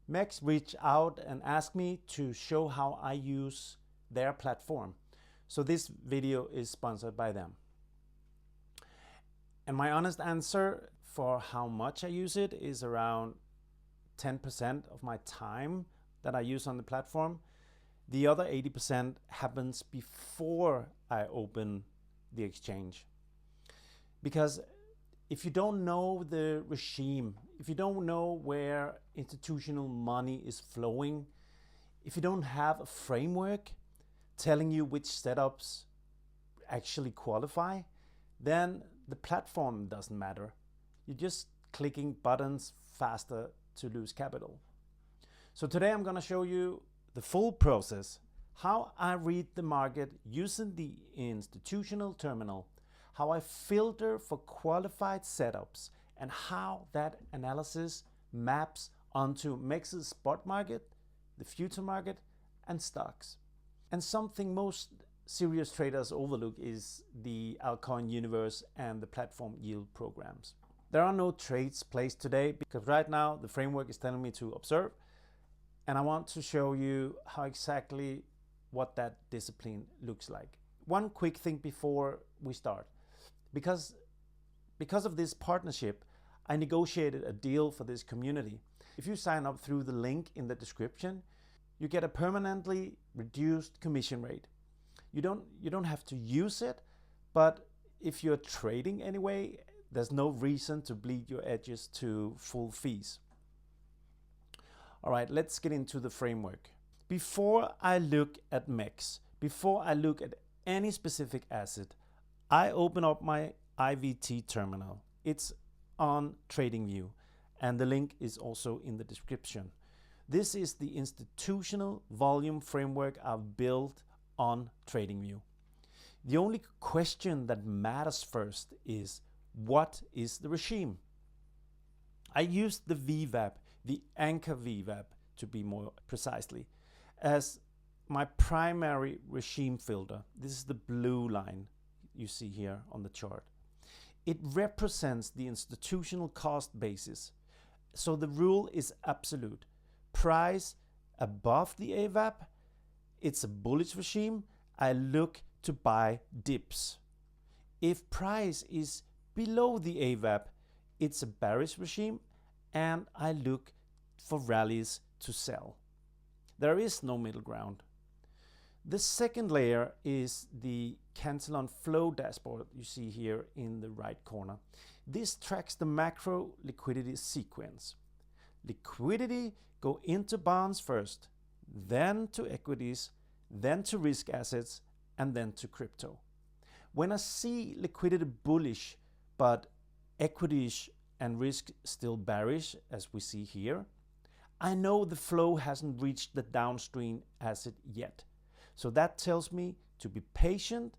MEXC reached out and asked me to show how I use their platform. So this video is sponsored by them. And my honest answer for how much I use it is around 10% of my time that I use on the platform. The other 80% happens before I open the exchange. Because if you don't know the regime, if you don't know where institutional money is flowing, if you don't have a framework telling you which setups actually qualify, then the platform doesn't matter. You're just clicking buttons faster to lose capital. So today I'm going to show you the full process, how I read the market using the institutional terminal, how I filter for qualified setups, and how that analysis maps onto MEXC's spot market, the future market, and stocks. And something most serious traders overlook is the altcoin universe and the platform yield programs. There are no trades placed today because right now the framework is telling me to observe, and I want to show you how exactly what that discipline looks like. One quick thing before we start. Because of this partnership, I negotiated a deal for this community. If you sign up through the link in the description, you get a permanently reduced commission rate. You don't have to use it, but if you're trading anyway, there's no reason to bleed your edges to full fees. All right, let's get into the framework. Before I look at MEXC, before I look at any specific asset, I open up my IVT terminal. It's on TradingView, and the link is also in the description. This is the institutional volume framework I've built on TradingView. The only question that matters first is, what is the regime? I used the VWAP, the anchor VWAP to be more precisely, as my primary regime filter. This is the blue line you see here on the chart. It represents the institutional cost basis. So the rule is absolute. Price above the AVWAP, it's a bullish regime. I look to buy dips. If price is below the AVWAP, it's a bearish regime, and I look for rallies to sell. There is no middle ground. The second layer is the Cantillon Flow dashboard you see here in the right corner. This tracks the macro liquidity sequence. Liquidity go into bonds first, then to equities, then to risk assets, and then to crypto. When I see liquidity bullish, but equities and risk still bearish, as we see here, I know the flow hasn't reached the downstream asset yet. So that tells me to be patient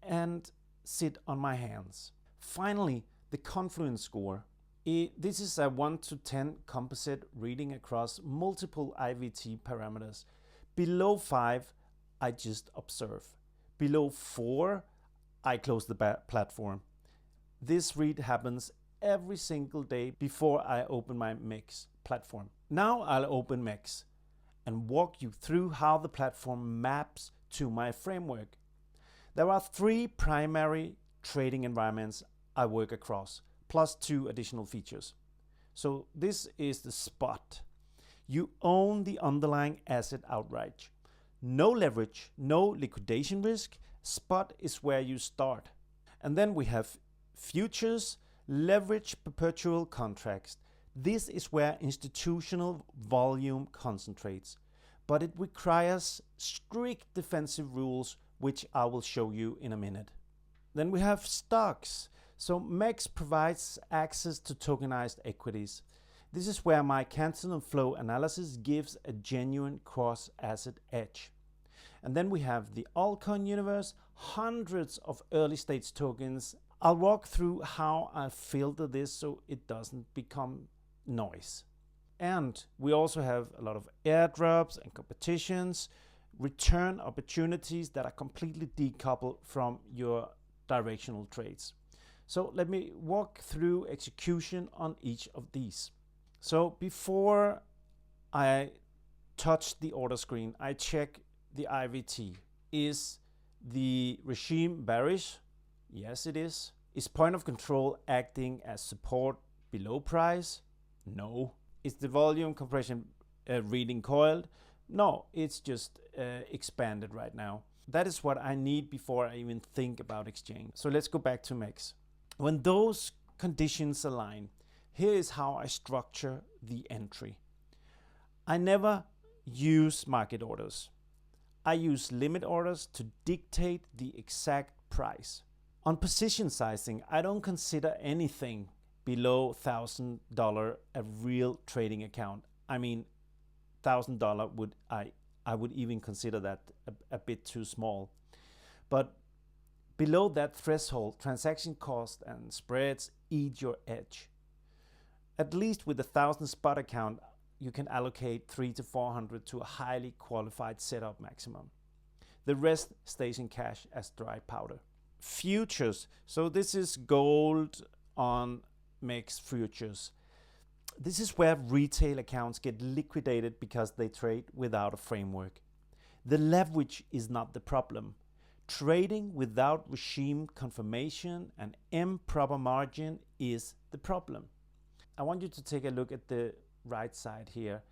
and sit on my hands. Finally, the confluence score. This is a 1 to 10 composite reading across multiple IVT parameters. Below 5, I just observe. Below 4, I close the platform. This read happens every single day before I open my MEXC platform. Now I'll open MEXC and walk you through how the platform maps to my framework. There are 3 primary trading environments I work across, plus 2 additional features. So this is the spot. You own the underlying asset outright. No leverage, no liquidation risk. Spot is where you start. And then we have futures, leverage perpetual contracts. This is where institutional volume concentrates, but it requires strict defensive rules, which I will show you in a minute. Then we have stocks. So MEXC provides access to tokenized equities. This is where my Cantillon Flow analysis gives a genuine cross-asset edge. And then we have the altcoin universe, hundreds of early stage tokens. I'll walk through how I filter this so it doesn't become noise. And we also have a lot of airdrops and competitions, return opportunities that are completely decoupled from your directional trades. So let me walk through execution on each of these. So before I touch the order screen, I check the IVT. Is the regime bearish? Yes, it is. Is point of control acting as support below price? No. Is the volume compression reading coiled? No, it's just expanded right now. That is what I need before I even think about exchange. So let's go back to MEXC. When those conditions align, here is how I structure the entry. I never use market orders. I use limit orders to dictate the exact price. On position sizing, I don't consider anything below $1,000 a real trading account. I mean, $1,000 would I would even consider that a bit too small. But below that threshold, transaction cost and spreads eat your edge. At least with a 1,000 spot account, you can allocate 300 to 400 to a highly qualified setup maximum. The rest stays in cash as dry powder. Futures. So this is gold on MEXC futures. This is where retail accounts get liquidated because they trade without a framework. The leverage is not the problem. Trading without regime confirmation and improper margin is the problem. I want you to take a look at the right side here.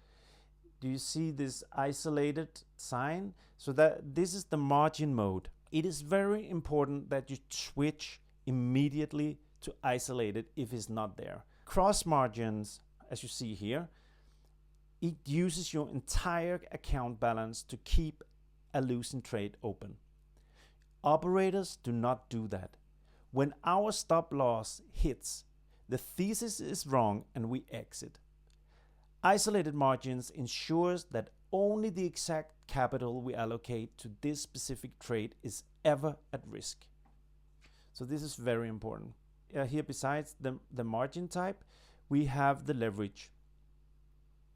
Do you see this isolated sign? So that this is the margin mode. It is very important that you switch immediately to isolated if it's not there. Cross margins, as you see here, it uses your entire account balance to keep a losing trade open. Operators do not do that. When our stop loss hits, the thesis is wrong and we exit. Isolated margins ensures that only the exact capital we allocate to this specific trade is ever at risk. So this is very important. Here, besides the margin type, we have the leverage.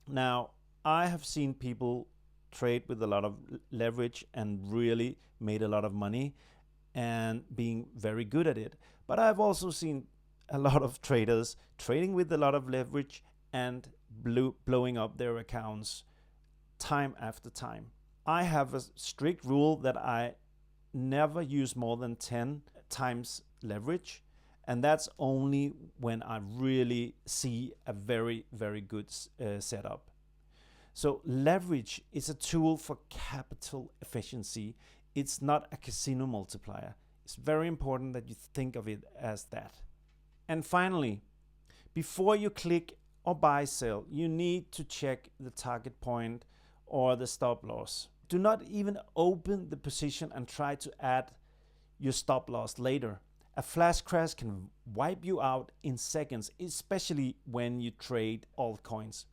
Now, I have seen people trade with a lot of leverage and really made a lot of money and being very good at it. But I've also seen a lot of traders trading with a lot of leverage and blowing up their accounts time after time. I have a strict rule that I never use more than 10 times leverage, and that's only when I really see a very, very good setup. So leverage is a tool for capital efficiency. It's not a casino multiplier. It's very important that you think of it as that. And finally, before you click or buy sell, you need to check the target point or the stop loss. Do not even open the position and try to add your stop loss later. A flash crash can wipe you out in seconds, especially when you trade altcoins.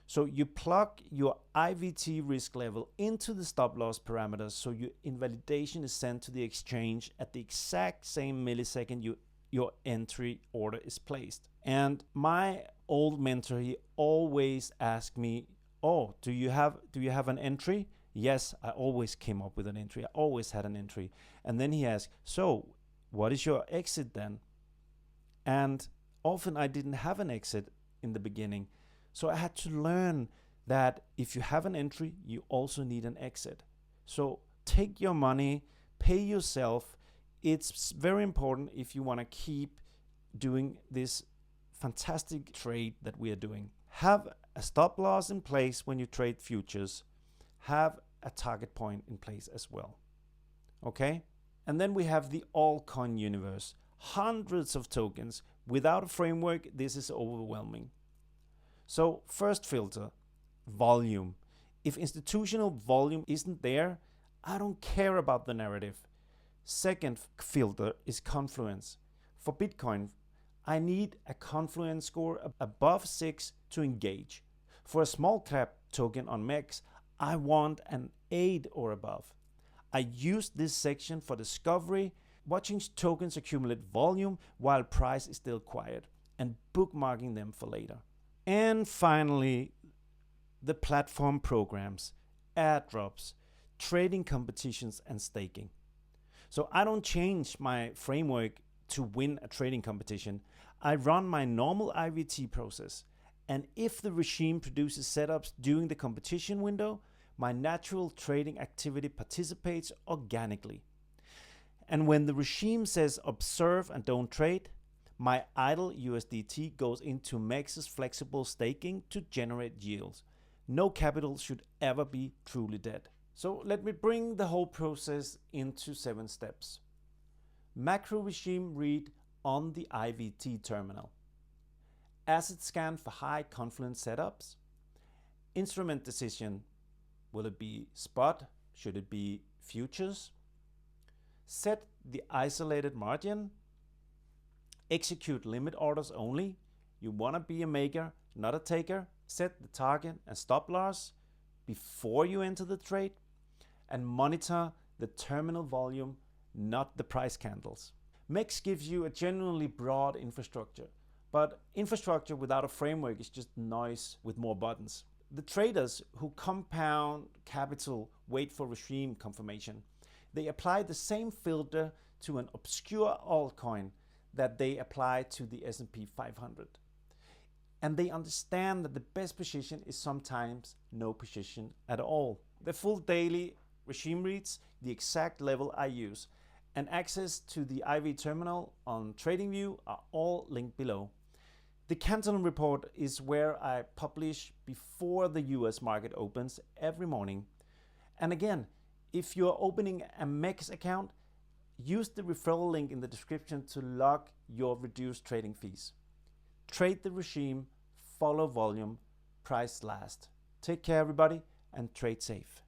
So you plug your IVT risk level into the stop loss parameters so your invalidation is sent to the exchange at the exact same millisecond your entry order is placed. And my old mentor, he always asked me, oh, do you have an entry? Yes, I always came up with an entry. I always had an entry. And then he asked, so what is your exit then? And often I didn't have an exit in the beginning. So I had to learn that if you have an entry, you also need an exit. So take your money, pay yourself. It's very important if you want to keep doing this fantastic trade that we are doing. Have a stop loss in place when you trade futures. Have a target point in place as well. Okay? And then we have the altcoin universe. Hundreds of tokens. Without a framework, this is overwhelming. So first filter, volume. If institutional volume isn't there, I don't care about the narrative. Second filter is confluence. For Bitcoin, I need a confluence score above 6 to engage. For a small cap token on MEXC, I want an 8 or above. I use this section for discovery, watching tokens accumulate volume while price is still quiet, and bookmarking them for later. And finally, the platform programs, airdrops, trading competitions, and staking. So I don't change my framework to win a trading competition. I run my normal IVT process. And if the regime produces setups during the competition window, my natural trading activity participates organically. And when the regime says observe and don't trade, my idle USDT goes into MEXC's flexible staking to generate yields. No capital should ever be truly dead. So let me bring the whole process into 7 steps. Macro regime read on the IVT terminal. Asset scan for high confidence setups. Instrument decision. Will it be spot? Should it be futures? Set the isolated margin. Execute limit orders only. You want to be a maker, not a taker. Set the target and stop loss before you enter the trade. And monitor the terminal volume, not the price candles. MEXC gives you a genuinely broad infrastructure, but infrastructure without a framework is just noise with more buttons. The traders who compound capital wait for regime confirmation. They apply the same filter to an obscure altcoin that they apply to the S&P 500. And they understand that the best position is sometimes no position at all. The full daily regime reads, the exact level I use, and access to the IV terminal on TradingView are all linked below. The Cantillon report is where I publish before the US market opens every morning. And again, if you're opening a MEXC account, use the referral link in the description to lock your reduced trading fees. Trade the regime, follow volume, price last. Take care everybody and trade safe.